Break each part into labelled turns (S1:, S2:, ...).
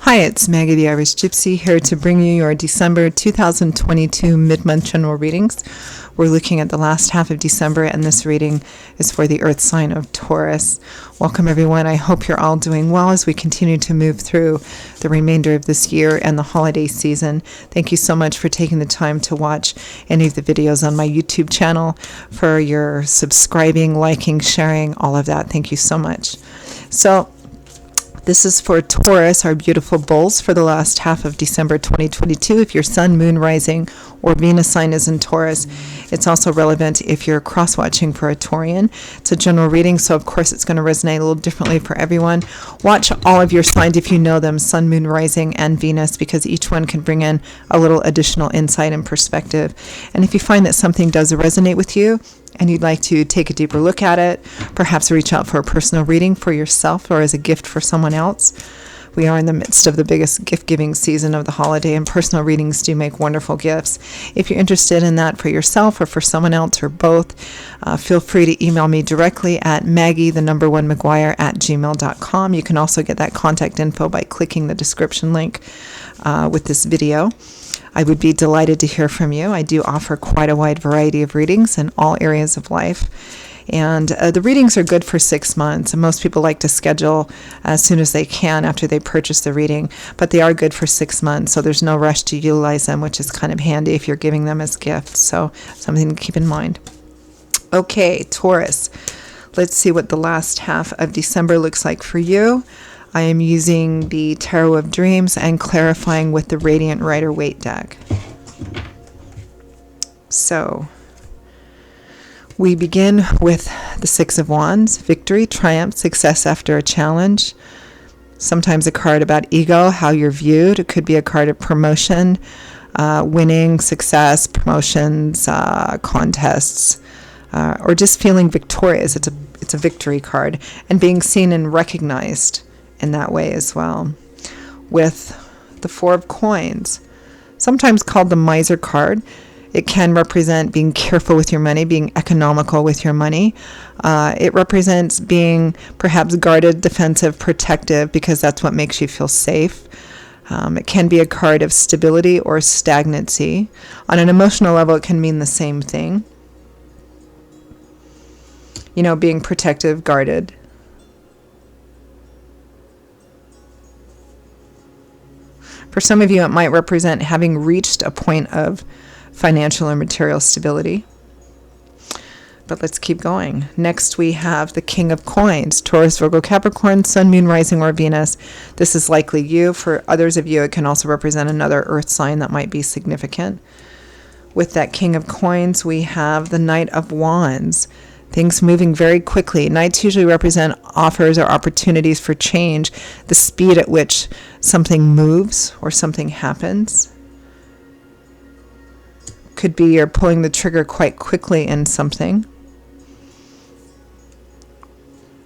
S1: Hi, it's Maggie the Irish Gypsy here to bring you your December 2022 mid-month general readings. We're looking at the last half of December, and this reading is for the Earth sign of Taurus. Welcome, everyone. I hope you're all doing well as we continue to move through the remainder of this year and the holiday season. Thank you so much for taking the time to watch any of the videos on my YouTube channel, for your subscribing, liking, sharing, all of that. Thank you so much. So, this is for Taurus, our beautiful bulls, for the last half of December 2022. If your sun, moon, rising, or Venus sign is in Taurus, it's also relevant if you're cross-watching for a Taurian. It's a general reading, so of course it's going to resonate a little differently for everyone. Watch all of your signs if you know them, sun, moon, rising, and Venus, because each one can bring in a little additional insight and perspective. And if you find that something does resonate with you, and you'd like to take a deeper look at it, perhaps reach out for a personal reading for yourself or as a gift for someone else. We are in the midst of the biggest gift-giving season of the holiday, and personal readings do make wonderful gifts. If you're interested in that for yourself or for someone else or both, feel free to email me directly at maggie1mcguire@gmail.com. You can also get that contact info by clicking the description link with this video. I would be delighted to hear from you. I do offer quite a wide variety of readings in all areas of life. And the readings are good for 6 months. And most people like to schedule as soon as they can after they purchase the reading. But they are good for 6 months, so there's no rush to utilize them, which is kind of handy if you're giving them as gifts. So something to keep in mind. Okay, Taurus. Let's see what the last half of December looks like for you. I am using the Tarot of Dreams and clarifying with the Radiant Rider-Waite deck. So, we begin with the Six of Wands, victory, triumph, success after a challenge. Sometimes a card about ego, how you're viewed. It could be a card of promotion, winning, success, promotions, contests, or just feeling victorious. It's a victory card, and being seen and recognized in that way as well. With the Four of Coins, sometimes called the Miser card, it can represent being careful with your money, being economical with your money. It represents being perhaps guarded, defensive, protective, because that's what makes you feel safe. It can be a card of stability or stagnancy. On an emotional level, it can mean the same thing. You know, being protective, guarded. For some of you, it might represent having reached a point of financial and material stability. But let's keep going. Next, we have the King of Coins, Taurus, Virgo, Capricorn, Sun, Moon, Rising, or Venus. This is likely you. For others of you, it can also represent another earth sign that might be significant. With that King of Coins, we have the Knight of Wands. Things moving very quickly. Knights usually represent offers or opportunities for change, the speed at which something moves or something happens. Could be you're pulling the trigger quite quickly in something,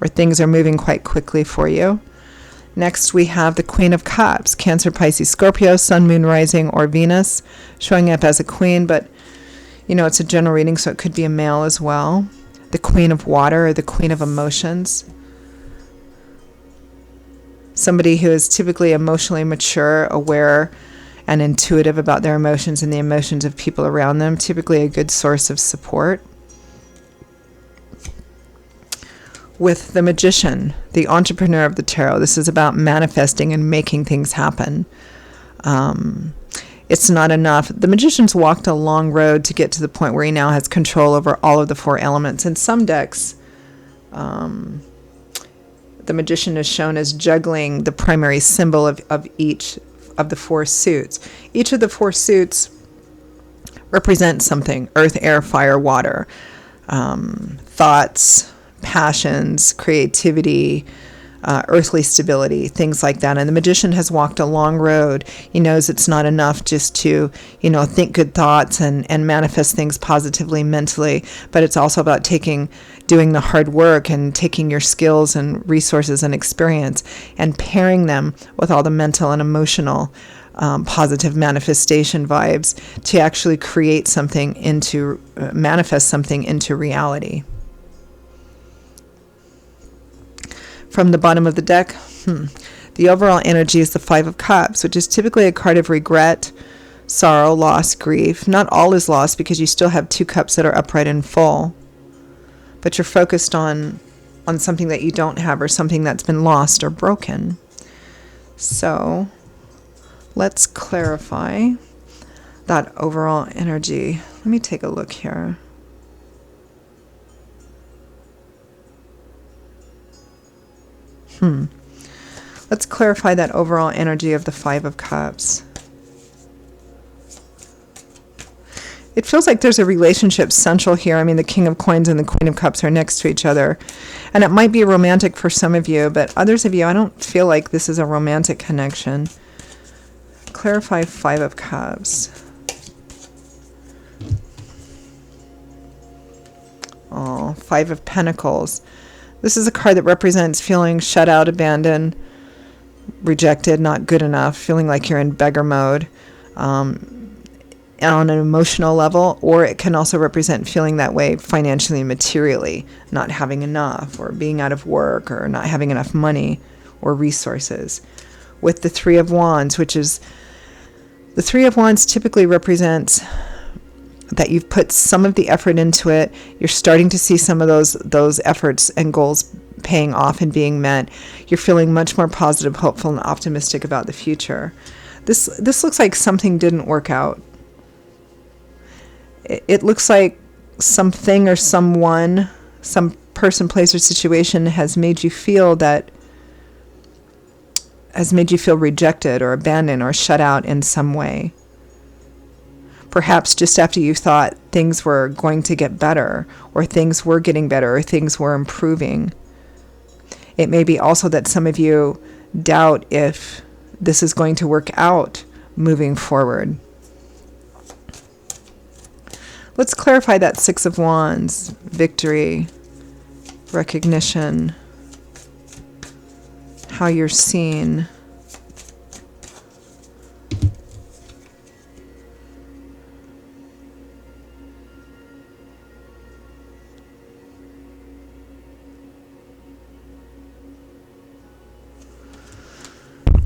S1: or things are moving quite quickly for you. Next, we have the Queen of Cups, Cancer, Pisces, Scorpio, Sun, Moon, Rising, or Venus, showing up as a queen, but you know, it's a general reading, so it could be a male as well. The Queen of Water, or the Queen of Emotions. Somebody who is typically emotionally mature, aware, and intuitive about their emotions and the emotions of people around them. Typically a good source of support. With the Magician, the entrepreneur of the tarot, this is about manifesting and making things happen. It's not enough. The Magician's walked a long road to get to the point where he now has control over all of the four elements. In some decks, the Magician is shown as juggling the primary symbol of each of the four suits. Each of the four suits represents something: earth, air, fire, water, thoughts, passions, creativity, earthly stability, things like that. And the Magician has walked a long road. He knows it's not enough just to, think good thoughts and manifest things positively mentally, but it's also about doing the hard work and taking your skills and resources and experience and pairing them with all the mental and emotional positive manifestation vibes to actually create something manifest something into reality. From the bottom of the deck, The overall energy is the Five of Cups, which is typically a card of regret, sorrow, loss, grief. Not all is lost because you still have 2 cups that are upright and full. But you're focused on something that you don't have or something that's been lost or broken. So let's clarify that overall energy. Let me take a look here. Let's clarify that overall energy of the Five of Cups. It feels like there's a relationship central here. I mean, the King of Coins and the Queen of Cups are next to each other. And it might be romantic for some of you, but others of you, I don't feel like this is a romantic connection. Clarify Five of Cups. Oh, Five of Pentacles. This is a card that represents feeling shut out, abandoned, rejected, not good enough, feeling like you're in beggar mode on an emotional level, or it can also represent feeling that way financially and materially, not having enough, or being out of work, or not having enough money or resources. With the Three of Wands, which is, the Three of Wands typically represents that you've put some of the effort into it. You're starting to see some of those efforts and goals paying off and being met. You're feeling much more positive, hopeful, and optimistic about the future. This looks like something didn't work out. It looks like something or someone, some person, place, or situation has made you feel rejected or abandoned or shut out in some way. Perhaps just after you thought things were going to get better, or things were getting better, or things were improving. It may be also that some of you doubt if this is going to work out moving forward. Let's clarify that Six of Wands, victory, recognition, how you're seen.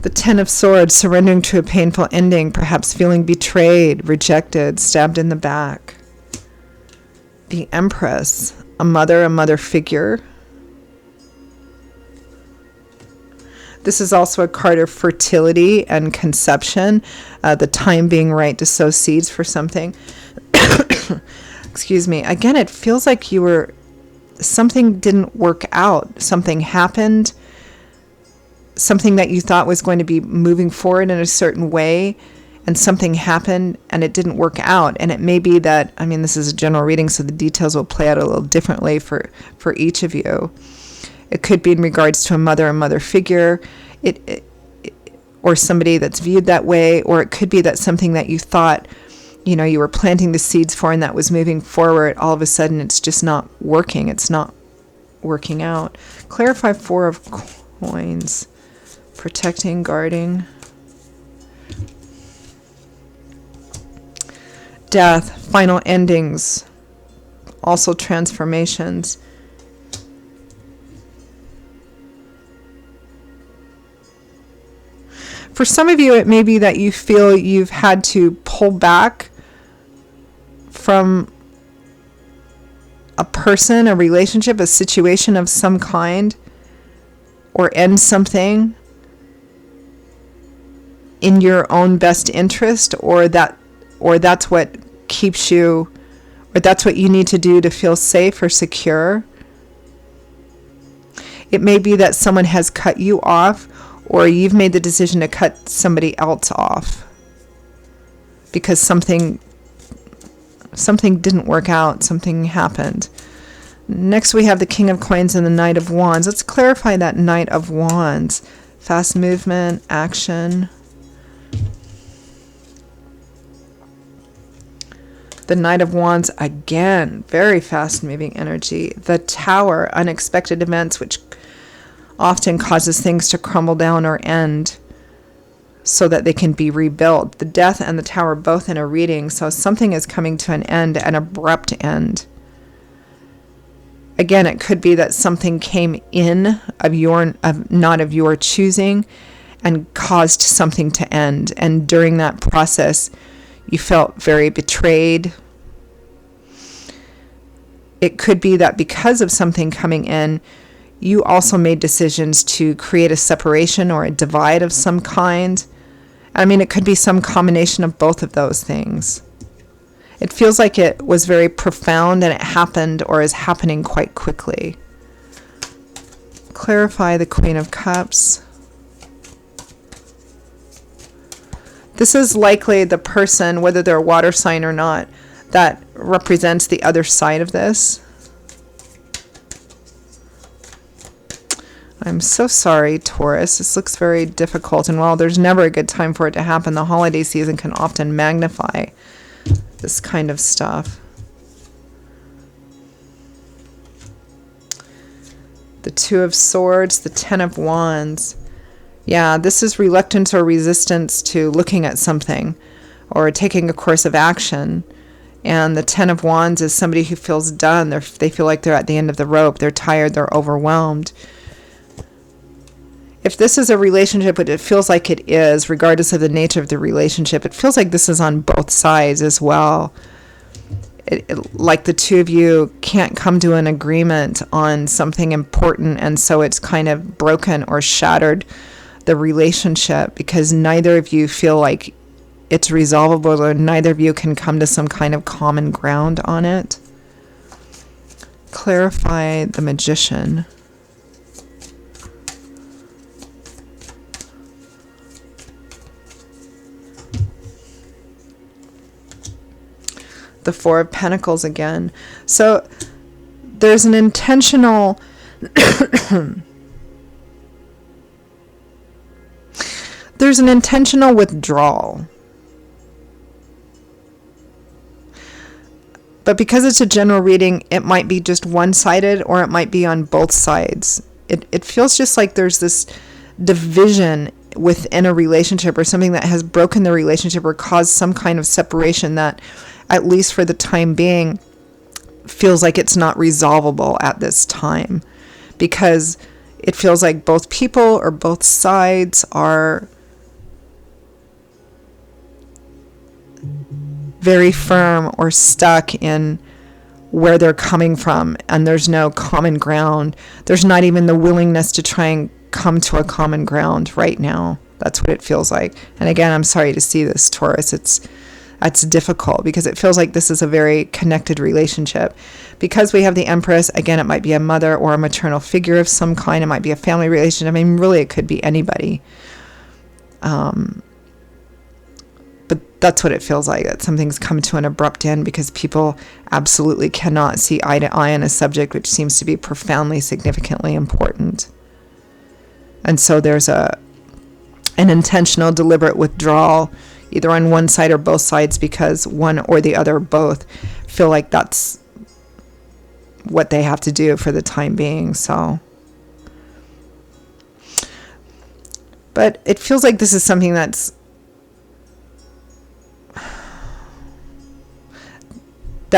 S1: The Ten of Swords, surrendering to a painful ending, perhaps feeling betrayed, rejected, stabbed in the back. The Empress, a mother figure. This is also a card of fertility and conception, the time being right to sow seeds for something. Excuse me. Again, it feels like something didn't work out. Something happened. Something that you thought was going to be moving forward in a certain way, and something happened and it didn't work out. And it may be that, I mean, this is a general reading, so the details will play out a little differently for each of you. It could be in regards to a mother figure, or somebody that's viewed that way, or it could be that something that you thought, you were planting the seeds for and that was moving forward, all of a sudden it's just not working. It's not working out. Clarify Four of Coins. Protecting, guarding. Death, final endings, also transformations. For some of you, it may be that you feel you've had to pull back from a person, a relationship, a situation of some kind, or end something in your own best interest, or that's what keeps you, or that's what you need to do to feel safe or secure. It may be that someone has cut you off, or you've made the decision to cut somebody else off because something didn't work out, something happened. Next we have the King of Coins and the Knight of Wands. Let's clarify that Knight of Wands. Fast movement, action. The Knight of Wands, again, very fast-moving energy. The Tower, unexpected events, which often causes things to crumble down or end so that they can be rebuilt. The Death and the Tower both in a reading, so something is coming to an end, an abrupt end. Again, it could be that something came in of not of your choosing, and caused something to end. And during that process, you felt very betrayed. It could be that because of something coming in, you also made decisions to create a separation or a divide of some kind. I mean, it could be some combination of both of those things. It feels like it was very profound and it happened or is happening quite quickly. Clarify the Queen of Cups. This is likely the person, whether they're a water sign or not, that represents the other side of this. I'm so sorry, Taurus. This looks very difficult, and while there's never a good time for it to happen, the holiday season can often magnify this kind of stuff. The Two of Swords, the Ten of Wands. Yeah, this is reluctance or resistance to looking at something or taking a course of action. And the Ten of Wands is somebody who feels done. They feel like they're at the end of the rope. They're tired. They're overwhelmed. If this is a relationship, but it feels like it is, regardless of the nature of the relationship, it feels like this is on both sides as well. Like the two of you can't come to an agreement on something important, and so it's kind of broken or shattered the relationship because neither of you feel like it's resolvable, or neither of you can come to some kind of common ground on it. Clarify the Magician. The Four of Pentacles again. So there's an intentional withdrawal. But because it's a general reading, it might be just one-sided or it might be on both sides. It feels just like there's this division within a relationship or something that has broken the relationship or caused some kind of separation that, at least for the time being, feels like it's not resolvable at this time, because it feels like both people or both sides are very firm or stuck in where they're coming from, and there's no common ground. There's not even the willingness to try and come to a common ground right now. That's what it feels like. And again, I'm sorry to see this, Taurus. It's difficult because it feels like this is a very connected relationship. Because we have the Empress, again, it might be a mother or a maternal figure of some kind. It might be a family relationship. I mean, really, it could be anybody. But that's what it feels like, that something's come to an abrupt end because people absolutely cannot see eye to eye on a subject which seems to be profoundly, significantly important. And so there's an intentional, deliberate withdrawal, either on one side or both sides, because one or the other or both feel like that's what they have to do for the time being. So, but it feels like this is something that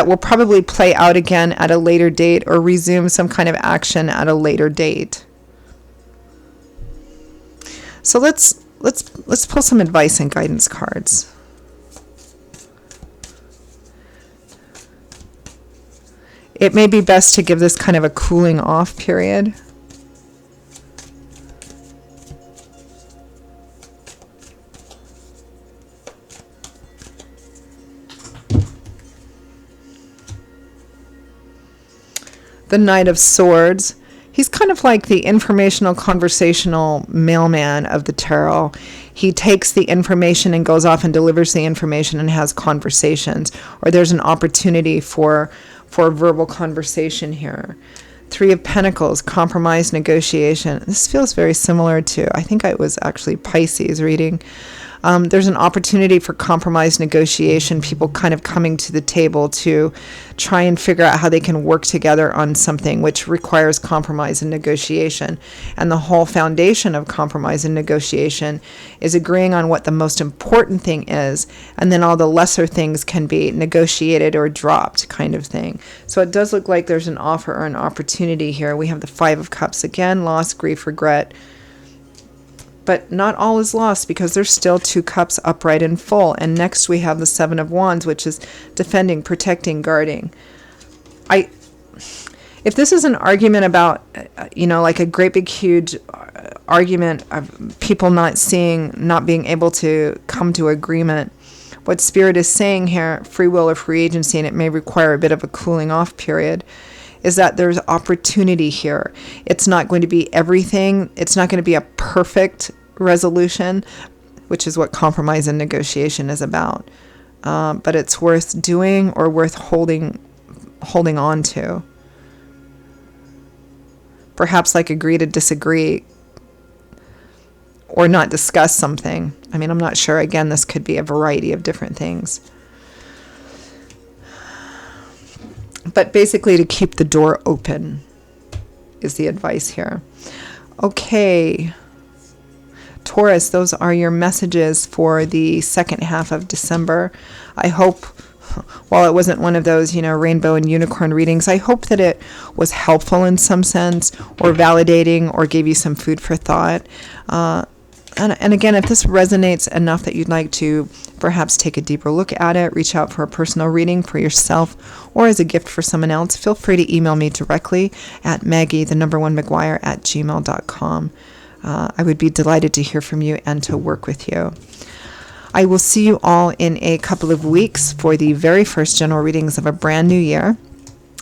S1: will probably play out again at a later date or resume some kind of action at a later date. So let's pull some advice and guidance cards. It may be best to give this kind of a cooling off period. The Knight of Swords. He's kind of like the informational, conversational mailman of the tarot. He takes the information and goes off and delivers the information and has conversations. Or there's an opportunity for verbal conversation here. Three of Pentacles, compromise, negotiation. This feels very similar to, I think it was actually Pisces reading. There's an opportunity for compromise, negotiation, people kind of coming to the table to try and figure out how they can work together on something which requires compromise and negotiation. And the whole foundation of compromise and negotiation is agreeing on what the most important thing is, and then all the lesser things can be negotiated or dropped, kind of thing. So it does look like there's an offer or an opportunity here. We have the Five of Cups again, loss, grief, regret. But not all is lost, because there's still 2 cups upright and full. And next we have the 7 of Wands, which is defending, protecting, guarding. If this is an argument about, like a great big huge argument of people not being able to come to agreement, what Spirit is saying here, free will or free agency, and it may require a bit of a cooling off period, is that there's opportunity here. It's not going to be everything. It's not going to be a perfect resolution, which is what compromise and negotiation is about. But it's worth doing, or worth holding on to. Perhaps like agree to disagree, or not discuss something. I mean, I'm not sure. Again, this could be a variety of different things. But basically, to keep the door open is the advice here. Okay, Taurus, those are your messages for the second half of December. I hope, while it wasn't one of those, rainbow and unicorn readings, I hope that it was helpful in some sense, or validating, or gave you some food for thought. And again, if this resonates enough that you'd like to perhaps take a deeper look at it, reach out for a personal reading for yourself or as a gift for someone else, feel free to email me directly at Maggie1McGuire@gmail.com. I would be delighted to hear from you and to work with you. I will see you all in a couple of weeks for the very first general readings of a brand new year.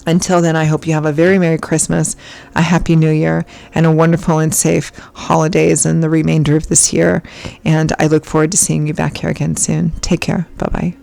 S1: Until then, I hope you have a very Merry Christmas, a Happy New Year, and a wonderful and safe holidays in the remainder of this year. And I look forward to seeing you back here again soon. Take care. Bye-bye.